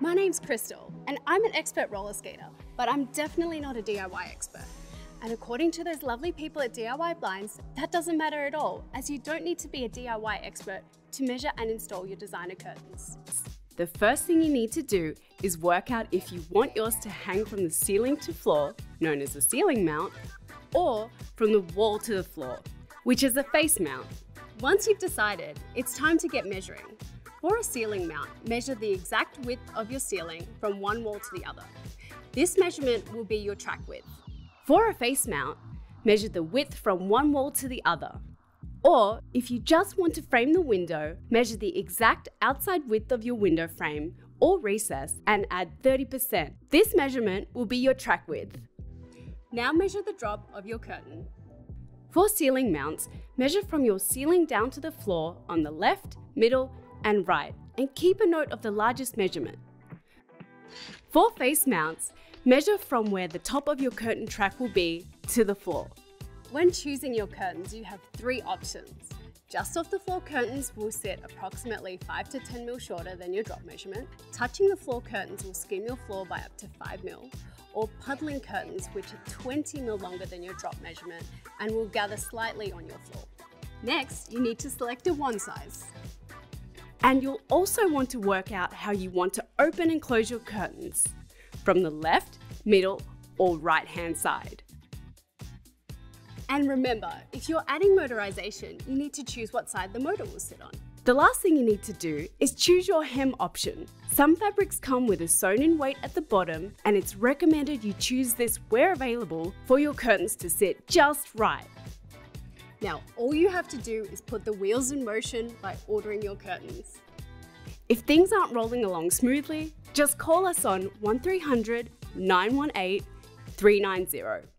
My name's Crystal, and I'm an expert roller skater, but I'm definitely not a DIY expert. And according to those lovely people at DIYblinds, that doesn't matter at all, as you don't need to be a DIY expert to measure and install your designer curtains. The first thing you need to do is work out if you want yours to hang from the ceiling to floor, known as a ceiling mount, or from the wall to the floor, which is a face mount. Once you've decided, it's time to get measuring. For a ceiling mount, measure the exact width of your ceiling from one wall to the other. This measurement will be your track width. For a face mount, measure the width from one wall to the other. Or, if you just want to frame the window, measure the exact outside width of your window frame or recess and add 30%. This measurement will be your track width. Now measure the drop of your curtain. For ceiling mounts, measure from your ceiling down to the floor on the left, middle, and right, and keep a note of the largest measurement. For face mounts, measure from where the top of your curtain track will be to the floor. When choosing your curtains, you have three options. Just off the floor curtains will sit approximately 5 to 10 mil shorter than your drop measurement. Touching the floor curtains will skim your floor by up to 5 mil. Or puddling curtains, which are 20 mil longer than your drop measurement and will gather slightly on your floor. Next, you need to select a wand size. And you'll also want to work out how you want to open and close your curtains, from the left, middle, or right-hand side. And remember, if you're adding motorization, you need to choose what side the motor will sit on. The last thing you need to do is choose your hem option. Some fabrics come with a sewn-in weight at the bottom, and it's recommended you choose this where available for your curtains to sit just right. Now, all you have to do is put the wheels in motion by ordering your curtains. If things aren't rolling along smoothly, just call us on 1300 918 390.